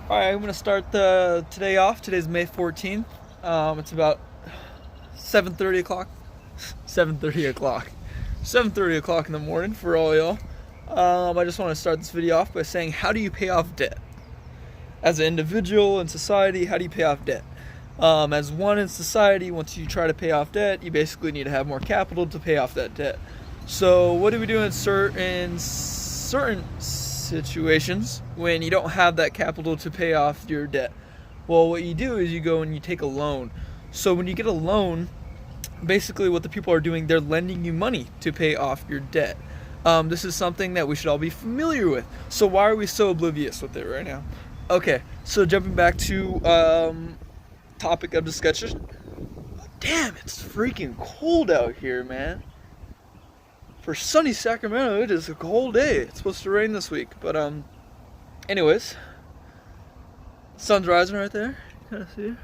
Alright, I'm going to start the today off. Today's May 14th. It's about 7:30 o'clock. 7:30 o'clock. 7:30 o'clock in the morning for all y'all. I just want to start this video off by saying, how do you pay off debt? As an individual in society, how do you pay off debt? As one in society, once you try to pay off debt, you basically need to have more capital to pay off that debt. So what do we do in certain situations when you don't have that capital to pay off your debt? Well, what you do is you go and you take a loan. So when you get a loan, basically what the people are doing, they're lending you money to pay off your debt. This is something that we should all be familiar with. So why are we so oblivious with it right now? Okay, so jumping back to topic of discussion. Damn, it's freaking cold out here, man. For sunny Sacramento, it is a cold day. It's supposed to rain this week, but anyways, sun's rising right there. Kind of see.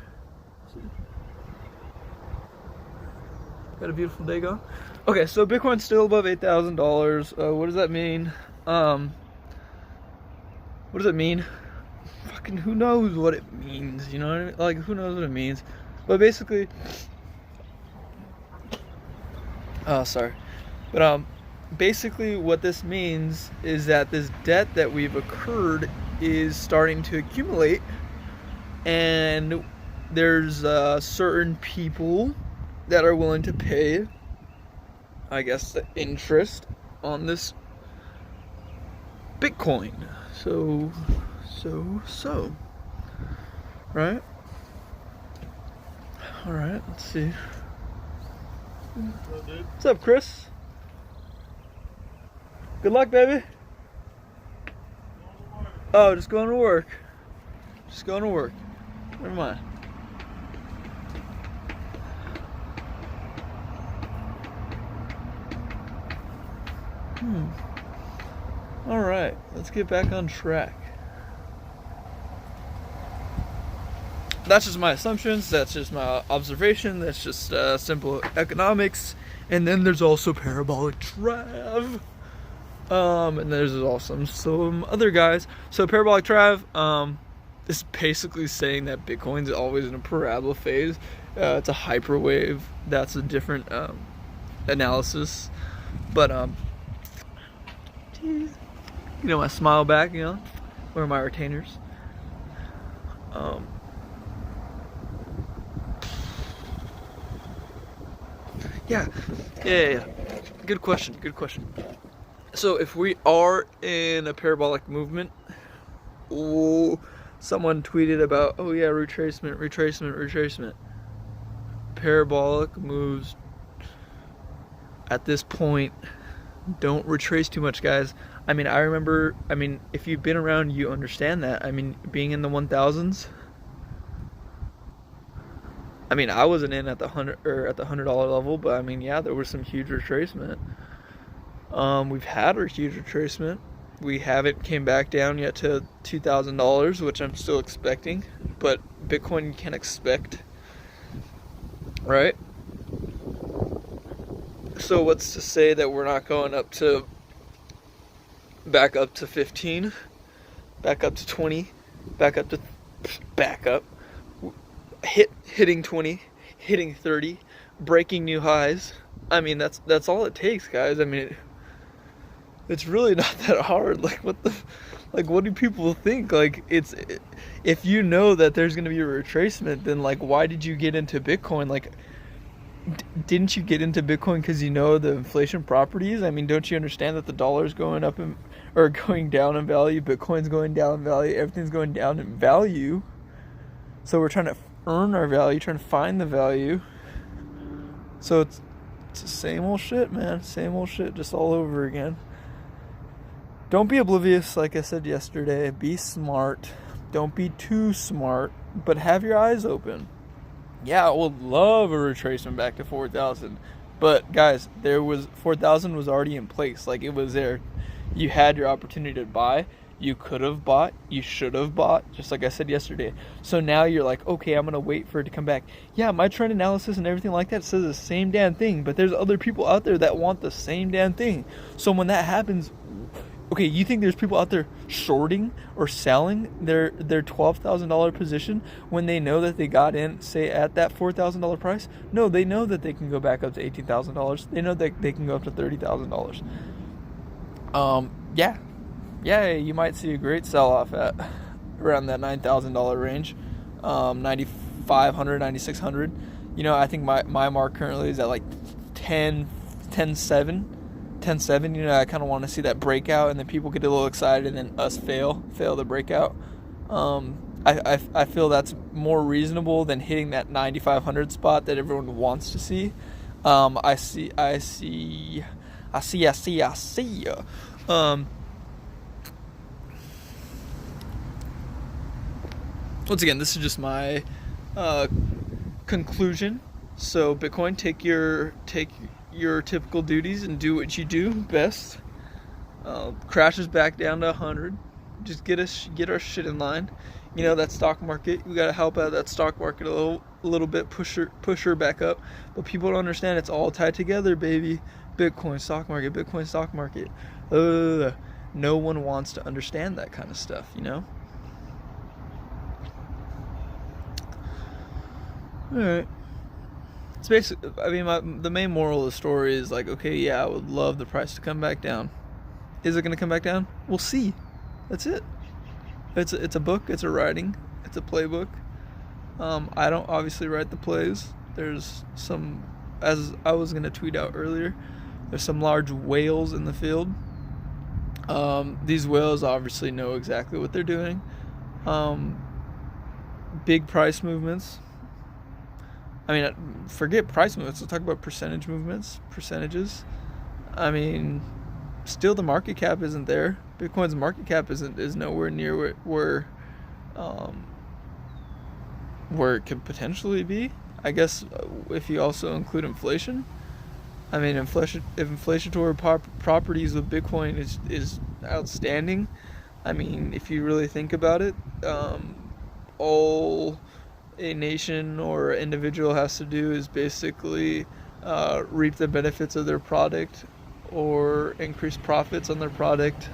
Got a beautiful day going. Okay, so Bitcoin's still above $8,000. What does that mean? What does it mean? Fucking who knows what it means? You know what I mean? Like, who knows what it means? But basically, sorry. But basically what this means is that this debt that we've accrued is starting to accumulate, and there's certain people that are willing to pay, I guess, the interest on this Bitcoin. So, right? All right, let's see. What's up, Chris? Good luck, baby. Oh, just going to work. Just going to work. Never mind. Alright, let's get back on track. That's just my assumptions, that's just my observation, that's just simple economics. And then there's also parabolic trav. And there's also some other guys. So parabolic trav is basically saying that Bitcoin's always in a parabola phase. It's a hyperwave. That's a different analysis. But you know, my smile back, you know, where are my retainers? Yeah. Good question. So if we are in a parabolic movement, someone tweeted about, oh yeah, retracement. Parabolic moves at this point don't retrace too much, guys. I mean, if you've been around, you understand that. I mean, being in the 1000s, I mean, I wasn't in at the $100 level, but I mean, yeah, there was some huge retracement. We've had a huge retracement. We haven't came back down yet to $2,000, which I'm still expecting, but Bitcoin you can't expect, right? So what's to say that we're not going back up to 15, back up to 20, hitting 20, hitting 30, breaking new highs. I mean, that's all it takes, guys. I mean, it's really not that hard. Like, what do people think? Like, if you know that there's going to be a retracement, then like, why did you get into Bitcoin? Like, didn't you get into Bitcoin because you know the inflation properties? I mean, don't you understand that the dollar's going up or going down in value? Bitcoin's going down in value. Everything's going down in value. So we're trying to earn our value, trying to find the value. So it's the same old shit, man. Same old shit, just all over again. Don't be oblivious, like I said yesterday. Be smart. Don't be too smart, but have your eyes open. Yeah, I would love a retracement back to 4,000. But guys, 4,000 was already in place. Like, it was there. You had your opportunity to buy. You could have bought. You should have bought, just like I said yesterday. So now you're like, okay, I'm going to wait for it to come back. Yeah, my trend analysis and everything like that says the same damn thing. But there's other people out there that want the same damn thing. So when that happens, Okay, you think there's people out there shorting or selling their $12,000 position when they know that they got in, say, at that $4,000 price? No, they know that they can go back up to $18,000. They know that they can go up to $30,000. Yeah, you might see a great sell-off at around that $9,000 range, 9,500, 9,600. You know, I think my mark currently is at like 10.7. 10.7, you know, I kind of want to see that breakout, and then people get a little excited, and then us fail the breakout. I feel that's more reasonable than hitting that 9,500 spot that everyone wants to see. I see. Once again, this is just my conclusion. So Bitcoin, take your typical duties and do what you do best. Crashes back down to 100. Just get our shit in line. You know, that stock market, we gotta help out that stock market a little bit, push her back up. But people don't understand it's all tied together, baby. Bitcoin stock market, Bitcoin stock market. No one wants to understand that kind of stuff, you know. All right. It's basically, I mean, the main moral of the story is like, okay, yeah, I would love the price to come back down. Is it going to come back down? We'll see. That's it. It's a book. It's a writing. It's a playbook. I don't obviously write the plays. There's some, as I was going to tweet out earlier, there's some large whales in the field. These whales obviously know exactly what they're doing. Big price movements. I mean, forget price movements. Let's talk about percentages. I mean, still the market cap isn't there. Bitcoin's market cap is nowhere near where it could potentially be. I guess if you also include inflation. I mean, if inflationary properties of Bitcoin is outstanding. I mean, if you really think about it, all a nation or individual has to do is basically reap the benefits of their product or increase profits on their product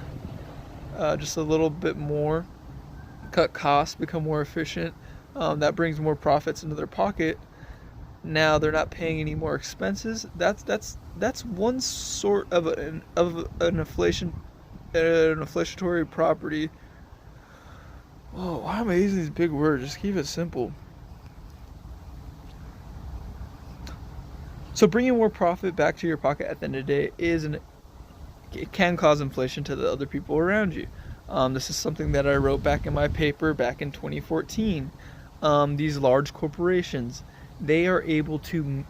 just a little bit more, cut costs, become more efficient. That brings more profits into their pocket. Now they're not paying any more expenses. That's one sort of an inflationary property. Oh, why am I using these big words? Just keep it simple. So bringing more profit back to your pocket at the end of the day it can cause inflation to the other people around you. This is something that I wrote back in my paper back in 2014. These large corporations, they are able to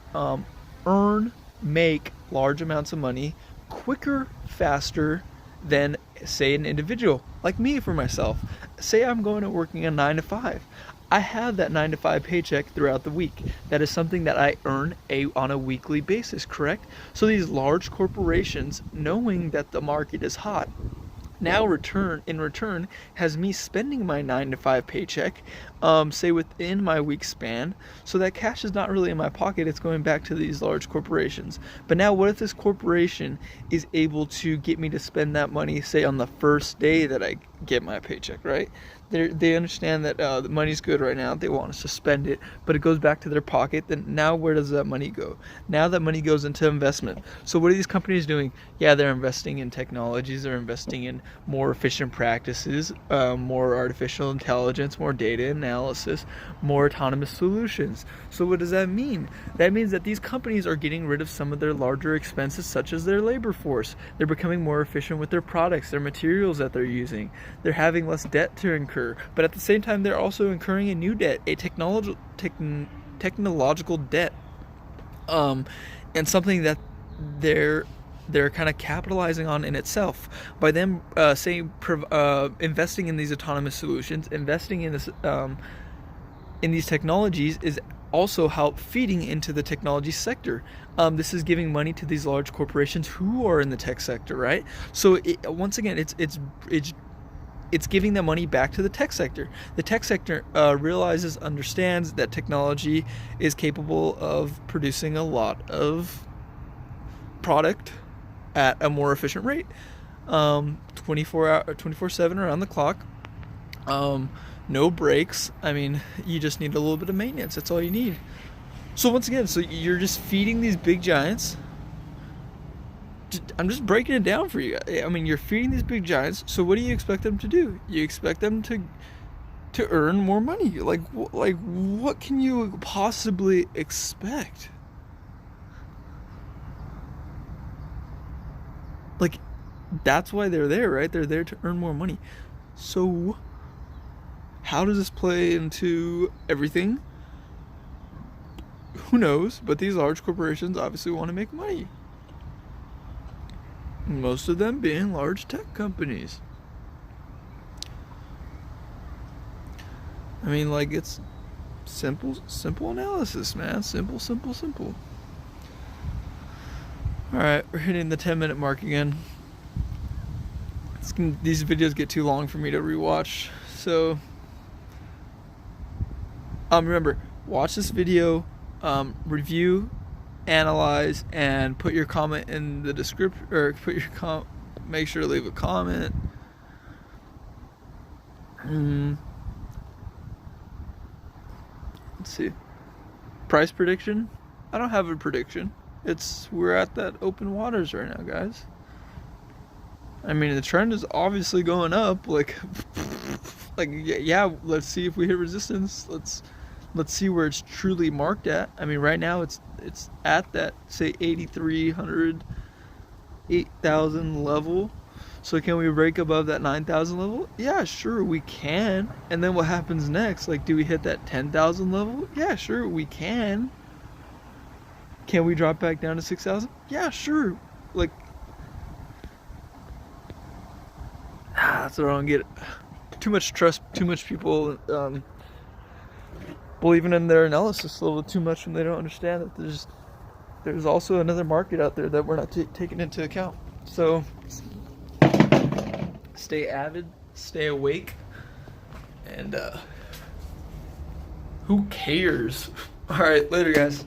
make large amounts of money quicker, faster than, say, an individual like me. For myself, say I'm going to working a 9 to 5. I have that 9 to 5 paycheck throughout the week. That is something that I earn on a weekly basis, correct? So these large corporations, knowing that the market is hot, now in return has me spending my 9 to 5 paycheck, say within my week span, so that cash is not really in my pocket, it's going back to these large corporations. But now what if this corporation is able to get me to spend that money, say on the first day that I get my paycheck, right? They understand that the money's good right now. They want us to spend it, but it goes back to their pocket. Then now where does that money go? Now that money goes into investment. So what are these companies doing? Yeah, they're investing in technologies. They're investing in more efficient practices, more artificial intelligence, more data analysis, more autonomous solutions. So what does that mean? That means that these companies are getting rid of some of their larger expenses, such as their labor force. They're becoming more efficient with their products, their materials that they're using. They're having less debt to incur. But at the same time, they're also incurring a new debt, a technological debt, and something that they're kind of capitalizing on in itself by them investing in these autonomous solutions, investing in this in these technologies is also help feeding into the technology sector. This is giving money to these large corporations who are in the tech sector, right? So once again, it's giving the money back to the tech sector. The tech sector understands that technology is capable of producing a lot of product at a more efficient rate. 24/7 around the clock. No breaks. I mean, you just need a little bit of maintenance. That's all you need. So once again, so you're just feeding these big giants. I'm just breaking it down for you. I mean, you're feeding these big giants. So what do you expect them to do? You expect them to earn more money. Like what can you possibly expect? Like, that's why they're there, right? They're there to earn more money. So how does this play into everything? Who knows? But these large corporations obviously want to make money. Most of them being large tech companies. I mean, like, it's simple analysis, man. Simple. Alright, we're hitting the 10-minute mark again. These videos get too long for me to rewatch. So, remember, watch this video, review, analyze, and put your comment in the description, or make sure to leave a comment. Let's see. Price prediction? I don't have a prediction. We're at that open waters right now, guys. I mean, the trend is obviously going up. Like yeah, let's see if we hit resistance. Let's see where it's truly marked at. I mean, right now it's at that, say, 8,300, 8,000 level. So can we break above that 9,000 level? Yeah, sure, we can. And then what happens next? Like, do we hit that 10,000 level? Yeah, sure, we can. Can we drop back down to 6,000? Yeah, sure. Like, that's what I don't get. Too much trust, too much people believing in their analysis a little too much, and they don't understand that there's also another market out there that we're not taking into account. So stay avid, stay awake, and who cares? All right, later, guys.